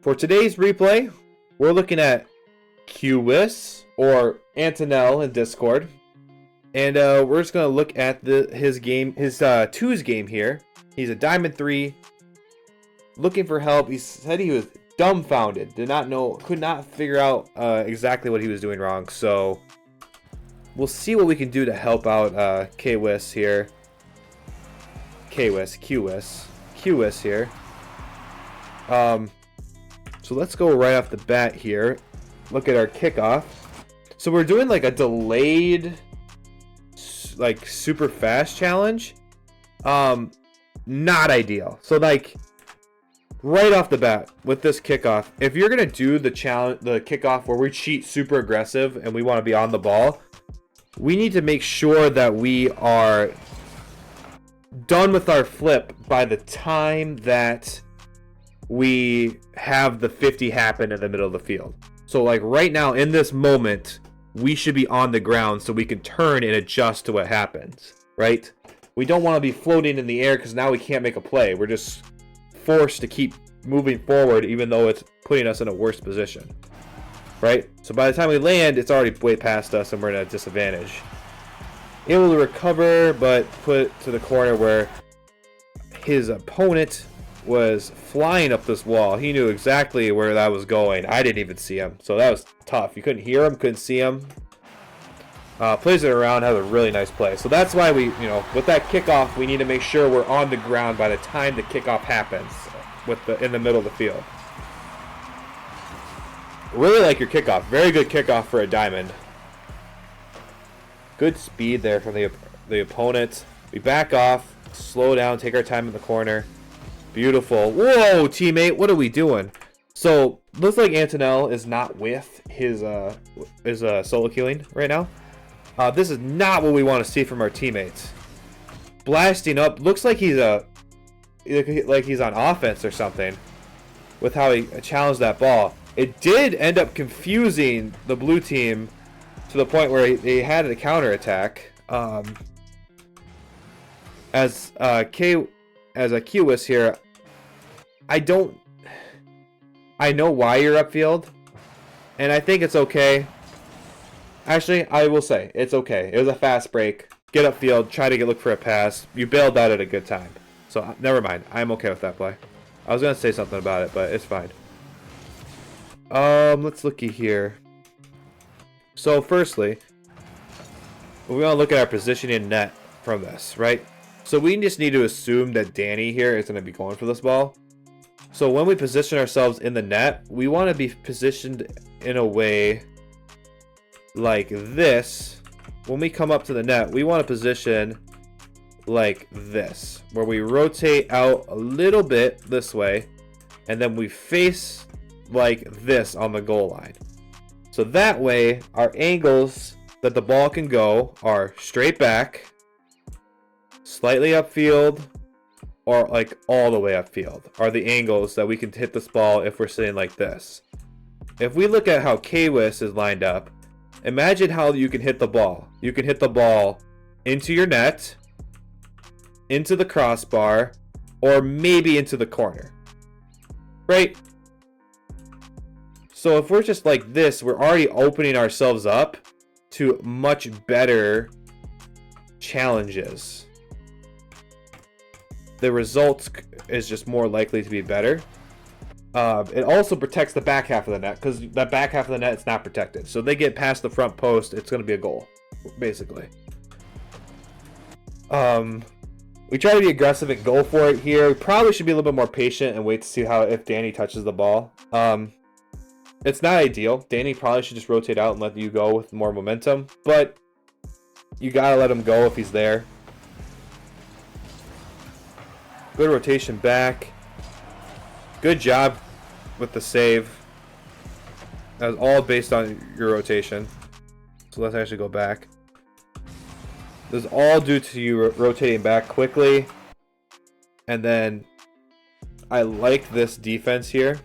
For today's replay, we're looking at QWIS, or Antonell in Discord. And we're just going to look at his twos game here. He's a Diamond 3, looking for help. He said he was dumbfounded, could not figure out exactly what he was doing wrong. So we'll see what we can do to help out QWIS here. QWIS here. So let's go right off the bat here. Look at our kickoff. So we're doing like a delayed, like super fast challenge. Not ideal. So like right off the bat with this kickoff, if you're gonna do the kickoff where we cheat super aggressive and we want to be on the ball, we need to make sure that we are done with our flip by the time that we have the 50 happen in the middle of the field. So like right now in this moment, we should be on the ground so we can turn and adjust to what happens, right? We don't want to be floating in the air because now we can't make a play. We're just forced to keep moving forward even though it's putting us in a worse position, right? So by the time we land, it's already way past us and we're at a disadvantage. Able to recover, but put to the corner where his opponent was flying up this wall. He knew exactly where that was going. I didn't even see him, so that was tough. You couldn't hear him, couldn't see him. Plays it around, has a really nice play. So that's why we, with that kickoff, we need to make sure we're on the ground by the time the kickoff happens, in the middle of the field. Really like your kickoff. Very good kickoff for a diamond. Good speed there from the opponent. We back off, slow down, take our time in the corner. Beautiful. Whoa, teammate, what are we doing? So, looks like Antonell is not with his solo queuing right now. This is not what we want to see from our teammates. Blasting up, looks like he's on offense or something with how he challenged that ball. It did end up confusing the blue team to the point where he had a counter attack. As a QWIS here, I know why you're upfield, and I think it's okay. Actually, I will say it's okay. It was a fast break. Get upfield, try to look for a pass. You bailed out at a good time, so never mind. I'm okay with that play. I was gonna say something about it, but it's fine. Let's looky here. So firstly, we want to look at our position in net from this, right? So we just need to assume that Danny here is going to be going for this ball. So when we position ourselves in the net, we want to be positioned in a way like this. When we come up to the net, we want to position like this, where we rotate out a little bit this way, and then we face like this on the goal line. So that way, our angles that the ball can go are straight back, slightly upfield, or like all the way upfield are the angles that we can hit this ball if we're sitting like this. If we look at how QWIS is lined up, imagine how you can hit the ball. You can hit the ball into your net, into the crossbar, or maybe into the corner, right? So if we're just like this, we're already opening ourselves up to much better challenges. The results is just more likely to be better. It also protects the back half of the net, because that back half of the net is not protected. So they get past the front post, it's going to be a goal, basically. We try to be aggressive and go for it here. We probably should be a little bit more patient and wait to see if Danny touches the ball. It's not ideal. Danny probably should just rotate out and let you go with more momentum, but you gotta let him go if he's there. Good rotation back. Good job with the save. That was all based on your rotation. So let's actually go back. This is all due to you rotating back quickly. And then I like this defense here.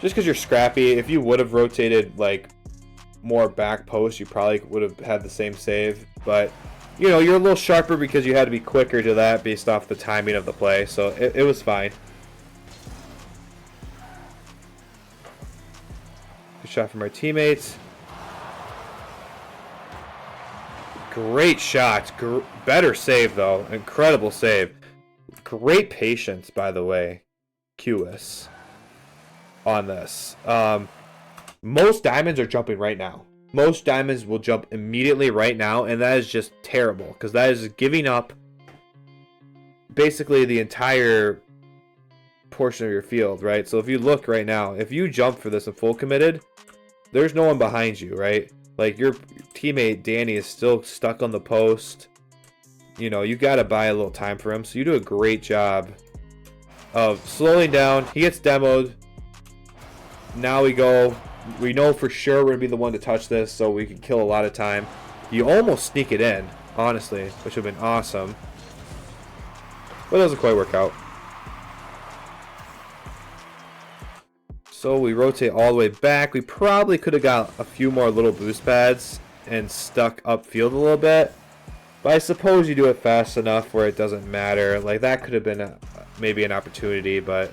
Just because you're scrappy, if you would have rotated like more back post, you probably would have had the same save. But you're a little sharper because you had to be quicker to that based off the timing of the play. So it was fine. shot from our teammates. Great shot. Better save, though. Incredible save. Great patience, by the way, QS, on this. Most diamonds are jumping right now. Most diamonds will jump immediately right now, and that is just terrible, because that is giving up basically the entire portion of your field, right? So if you look right now, if you jump for this and full committed, there's no one behind you, right? Like, your teammate Danny is still stuck on the post. You know, you got to buy a little time for him. So you do a great job of slowing down. He gets demoed. Now we go. We know for sure we're going to be the one to touch this, so we can kill a lot of time. You almost sneak it in, honestly, which would have been awesome. But it doesn't quite work out. So we rotate all the way back. We probably could have got a few more little boost pads and stuck upfield a little bit. But I suppose you do it fast enough where it doesn't matter. Like, that could have been maybe an opportunity, but...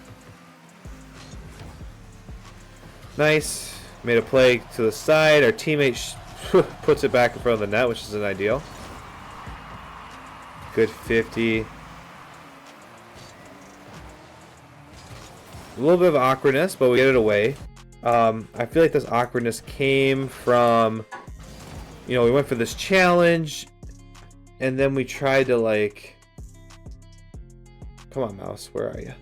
Nice. Made a play to the side. Our teammate puts it back in front of the net, which isn't ideal. Good 50. A little bit of awkwardness, but we get it away. I feel like this awkwardness came from, you know, we went for this challenge, and then we tried to, like, come on, mouse, where are you?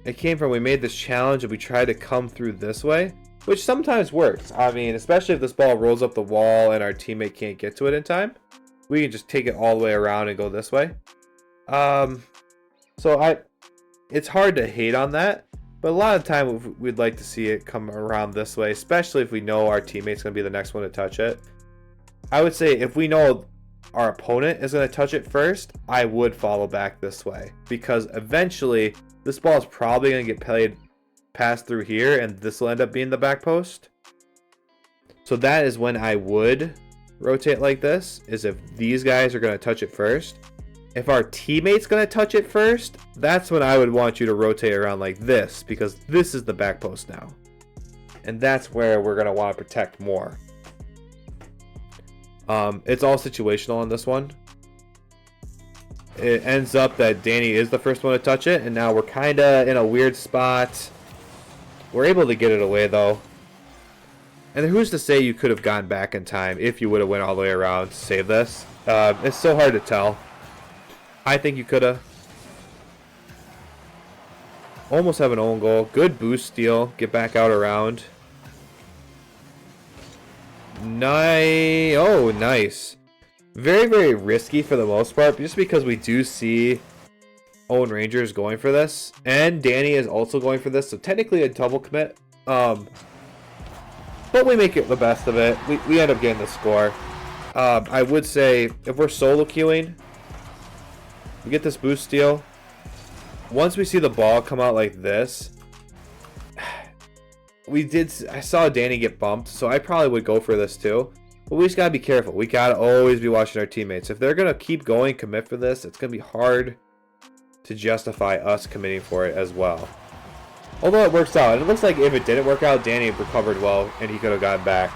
It came from, we made this challenge and we tried to come through this way, which sometimes works. I mean, especially if this ball rolls up the wall and our teammate can't get to it in time, we can just take it all the way around and go this way. So it's hard to hate on that, but a lot of the time we'd like to see it come around this way, especially if we know our teammate's going to be the next one to touch it. I would say if we know our opponent is going to touch it first, I would follow back this way, because eventually this ball is probably going to get passed through here, and this will end up being the back post. So that is when I would rotate like this, is if these guys are going to touch it first. If our teammate's going to touch it first, that's when I would want you to rotate around like this, because this is the back post now. And that's where we're going to want to protect more. It's all situational on this one. It ends up that Danny is the first one to touch it, and now we're kind of in a weird spot. We're able to get it away, though. And who's to say you could have gone back in time if you would have went all the way around to save this? It's so hard to tell. I think you could have. Almost have an own goal. Good boost steal. Get back out around. Oh, nice. Very, very risky for the most part, just because we do see Owen Rangers going for this. And Danny is also going for this, so technically a double commit. But we make it the best of it. We end up getting the score. I would say, if we're solo queuing, we get this boost steal. Once we see the ball come out like this, I saw Danny get bumped, so I probably would go for this too. But we just gotta be careful. We gotta always be watching our teammates. If they're gonna keep going, commit for this, it's gonna be hard to justify us committing for it as well. Although it works out, and it looks like if it didn't work out, Danny recovered well, and he could have gotten back.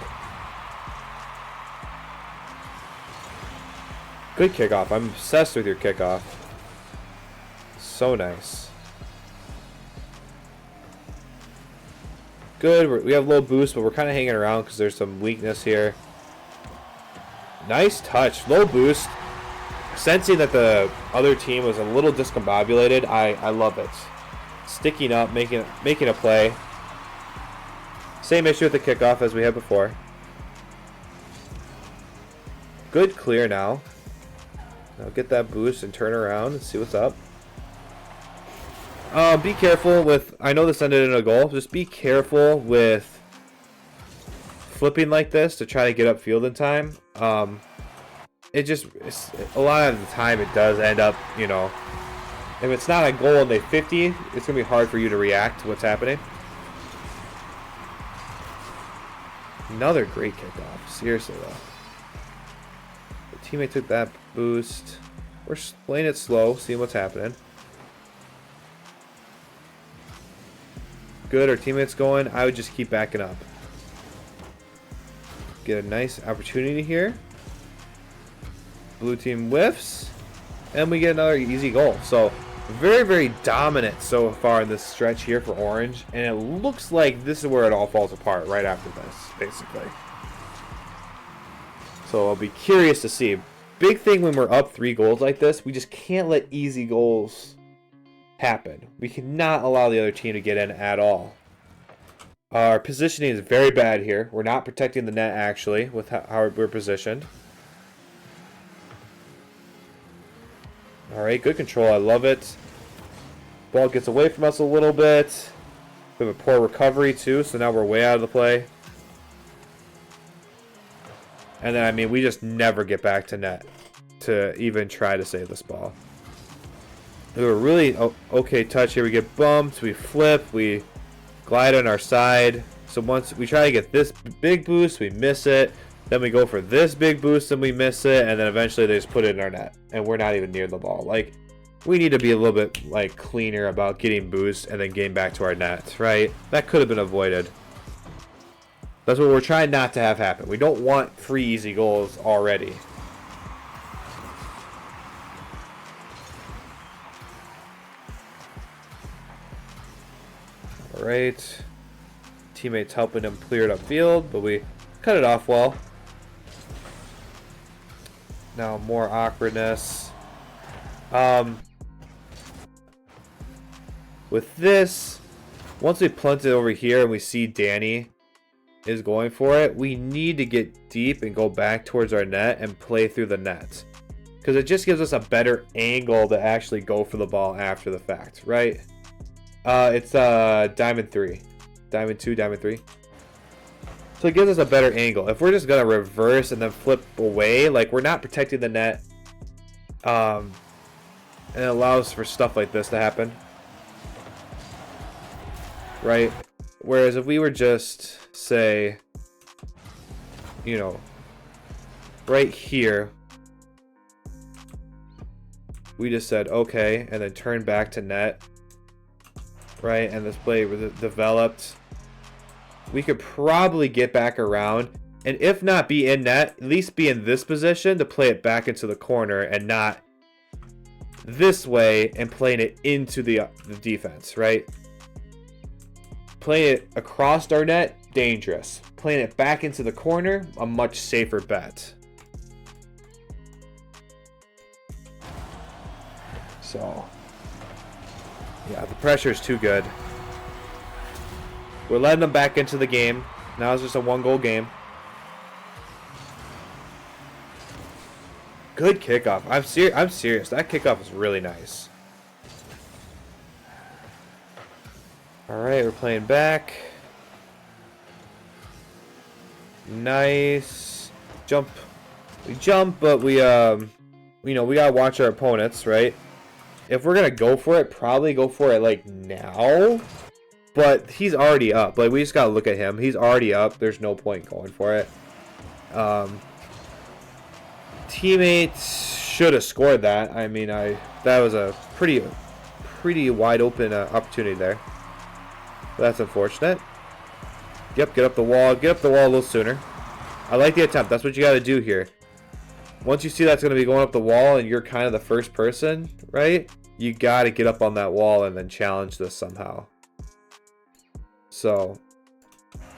Good kickoff. I'm obsessed with your kickoff. So nice. Good. We have low boost, but we're kind of hanging around because there's some weakness here. Nice touch. Low boost. Sensing that the other team was a little discombobulated, I love it. Sticking up, making a play. Same issue with the kickoff as we had before. Good clear now. Now get that boost and turn around and see what's up. Be careful with, I know this ended in a goal, just be careful with flipping like this to try to get upfield in time. It's a lot of the time it does end up, you know, if it's not a goal and they 50, it's going to be hard for you to react to what's happening. Another great kickoff, seriously though. The teammate took that boost. We're playing it slow, seeing what's happening. good our teammates going, I would just keep backing up. Get a nice opportunity here. Blue team whiffs, and we get another easy goal. So very, very dominant so far in this stretch here for Orange, and it looks like this is where it all falls apart right after this, basically. So I'll be curious to see. Big thing when we're up 3 goals like this, we just can't let easy goals happen. We cannot allow the other team to get in at all. Our positioning is very bad here. We're not protecting the net, actually, with how we're positioned. Alright, good control. I love it. Ball gets away from us a little bit. We have a poor recovery, too, so now we're way out of the play. And then, I mean, we just never get back to net to even try to save this ball. We were really okay touch here. We get bumped, we flip, we glide on our side. So once we try to get this big boost, we miss it. Then we go for this big boost and we miss it. And then eventually they just put it in our net. And we're not even near the ball. Like, we need to be a little bit, like, cleaner about getting boost and then getting back to our net, right? That could have been avoided. That's what we're trying not to have happen. We don't want 3 easy goals already. Alright. Teammates helping him clear it upfield, but we cut it off well. Now more awkwardness. With this, once we punt it over here and we see Danny is going for it, we need to get deep and go back towards our net and play through the net, because it just gives us a better angle to actually go for the ball after the fact, right? It's diamond 3, diamond 2, diamond 3. So it gives us a better angle. If we're just gonna reverse and then flip away, like, we're not protecting the net, and it allows for stuff like this to happen, right? Whereas if we were just, say, you know, right here, we just said okay and then turn back to net, right, and this play developed, we could probably get back around, and if not be in net, at least be in this position to play it back into the corner and not this way and playing it into the defense, right? Playing it across our net, dangerous. Playing it back into the corner, a much safer bet. So, yeah, the pressure is too good. We're letting them back into the game. Now it's just a 1-goal game. Good kickoff. I'm serious. That kickoff is really nice. Alright, we're playing back. Nice. Jump. We jump, but we, you know, we gotta watch our opponents, right? If we're gonna go for it, probably go for it, like, now. But he's already up. Like, we just gotta look at him. He's already up. There's no point going for it. Teammates should have scored that. I mean, that was a pretty wide open opportunity there. That's unfortunate. Yep, get up the wall. Get up the wall a little sooner. I like the attempt. That's what you got to do here. Once you see that's going to be going up the wall and you're kind of the first person, right? You got to get up on that wall and then challenge this somehow. So,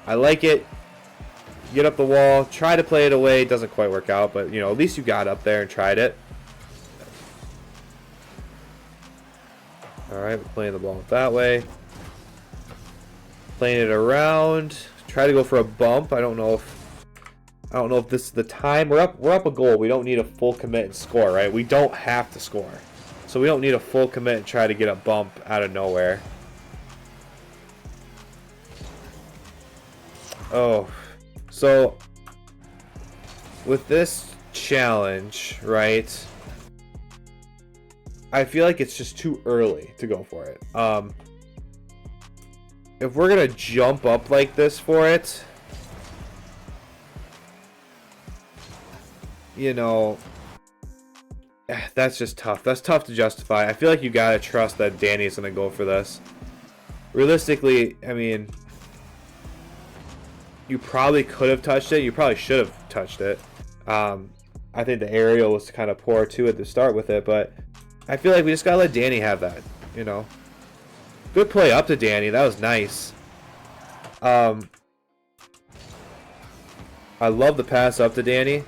I like it. Get up the wall. Try to play it away. It doesn't quite work out, but, you know, at least you got up there and tried it. Alright, we're playing the ball that way. Playing it around. Try to go for a bump. I don't know if this is the time. We're up a goal. We don't need a full commit and score, right? We don't have to score. So we don't need a full commit and try to get a bump out of nowhere. Oh. So with this challenge, right? I feel like it's just too early to go for it. If we're gonna jump up like this for it, you know, that's just tough. That's tough to justify. I feel like you gotta trust that Danny's gonna go for this. realistically, I mean, you probably could have touched it. You probably should have touched it. I think the aerial was kind of poor too at the start with it, but I feel like we just gotta let Danny have that, you know. Good play up to Danny. That was nice. I love the pass up to Danny.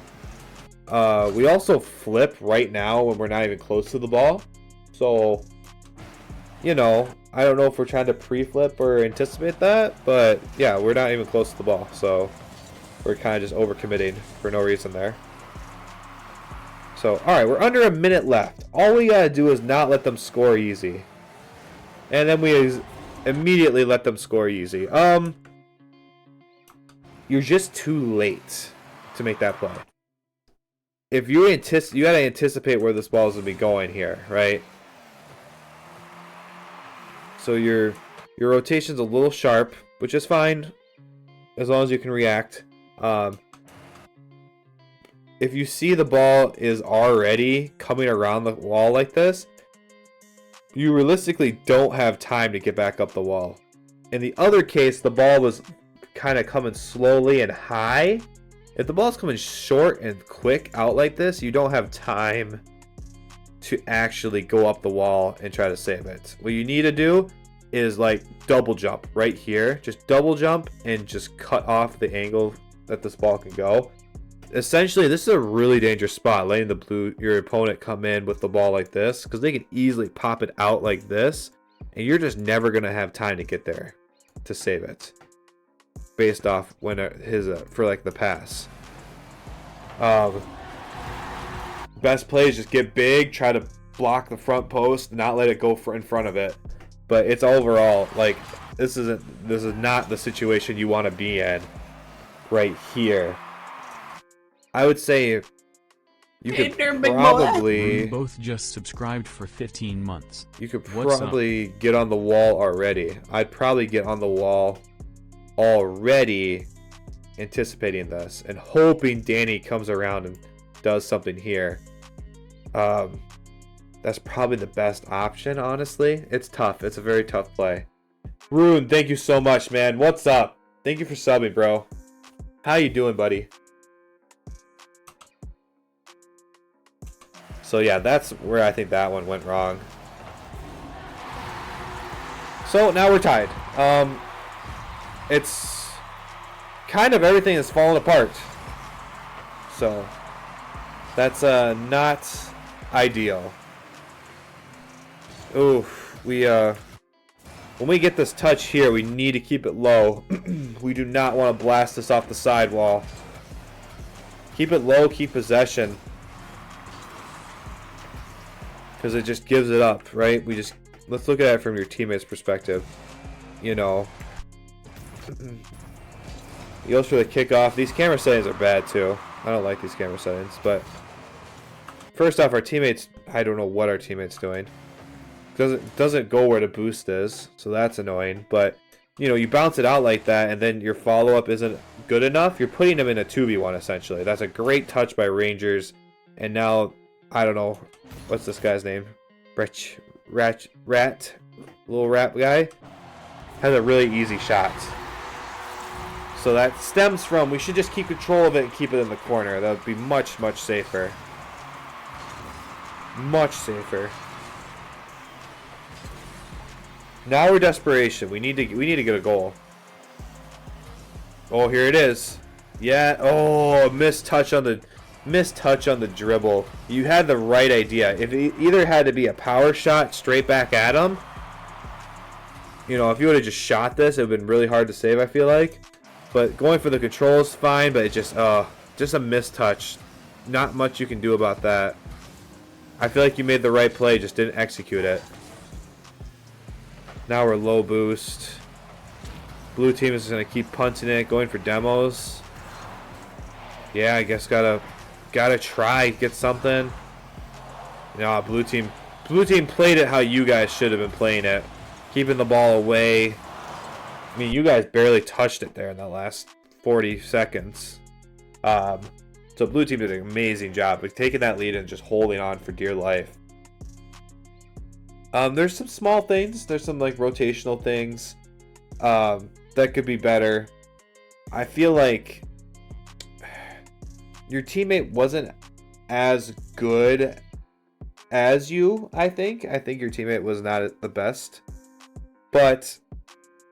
We also flip right now when we're not even close to the ball. So, you know, I don't know if we're trying to pre-flip or anticipate that, but yeah, we're not even close to the ball. So we're kind of just overcommitting for no reason there. So, alright, we're under a minute left. All we gotta do is not let them score easy. And then we immediately let them score easy. You're just too late to make that play. If you gotta anticipate where this ball is gonna be going here, right? So your rotation's a little sharp, which is fine as long as you can react. If you see the ball is already coming around the wall like this, you realistically don't have time to get back up the wall. In the other case, the ball was kind of coming slowly and high. If the ball's coming short and quick out like this, you don't have time to actually go up the wall and try to save it. What you need to do is like double jump right here. Just double jump and just cut off the angle that this ball can go. Essentially, this is a really dangerous spot, letting your opponent come in with the ball like this, because they can easily pop it out like this, and you're just never going to have time to get there to save it based off when for like the pass. Best play is just get big, try to block the front post, not let it go in front of it. But it's overall like this is not the situation you want to be in right here. I would say you could probably both just subscribed for 15 months. You could probably get on the wall already. I'd probably get on the wall already, anticipating this and hoping Danny comes around and does something here. That's probably the best option, honestly. It's tough. It's a very tough play. Rune, thank you so much, man. What's up? Thank you for subbing, bro. How you doing, buddy? So yeah, that's where I think that one went wrong. So now we're tied. It's kind of everything is falling apart. So that's not ideal. Ooh, when we get this touch here, we need to keep it low. We do not want to blast this off the sidewall. Keep it low, keep possession. Because it just gives it up, right? Let's look at it from your teammate's perspective. You know. He goes for the kickoff. These camera settings are bad too. I don't like these camera settings, but first off, our teammates, I don't know what our teammate's doing. Doesn't go where the boost is, so that's annoying. But you know, you bounce it out like that, and then your follow-up isn't good enough. You're putting them in a 2v1 essentially. That's a great touch by Rangers, and now I don't know what's this guy's name. Rat, little rat guy has a really easy shot. So that stems from we should just keep control of it and keep it in the corner. That would be much, much safer. Much safer. Now we're desperation. We need to get a goal. Oh, here it is. Yeah. Oh, missed touch on the dribble. You had the right idea. If it either had to be a power shot straight back at him, you know, if you would have just shot this, it would have been really hard to save, I feel like. But going for the control is fine, but it just a missed touch. Not much you can do about that. I feel like you made the right play, just didn't execute it. Now we're low boost. Blue team is going to keep punting it, going for demos. Yeah, I guess gotta try, get something. No, blue team played it how you guys should have been playing it. Keeping the ball away. I mean, you guys barely touched it there in the last 40 seconds. So blue team did an amazing job of taking that lead and just holding on for dear life. There's some small things. There's some like rotational things that could be better. I feel like your teammate wasn't as good as you. I think your teammate was not the best, but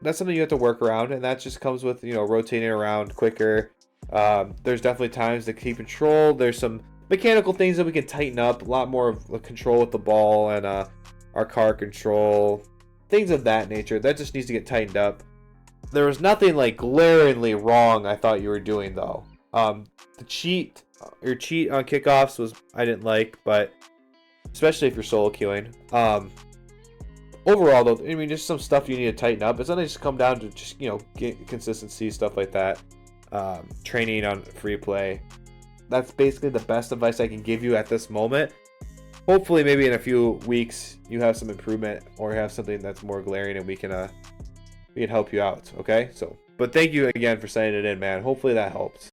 that's something you have to work around, and that just comes with, you know, rotating around quicker. There's definitely times to keep control. There's some mechanical things that we can tighten up. A lot more of control with the ball and our car control, things of that nature. That just needs to get tightened up. There was nothing like glaringly wrong I thought you were doing though. Your cheat on kickoffs was I didn't like, but especially if you're solo queuing. Overall though, I mean, just some stuff you need to tighten up. It's not just come down to just, you know, get consistency, stuff like that. Training on free play. That's basically the best advice I can give you at this moment. Hopefully maybe in a few weeks you have some improvement or have something that's more glaring and we can help you out. Okay, so but thank you again for sending it in, man. Hopefully that helped.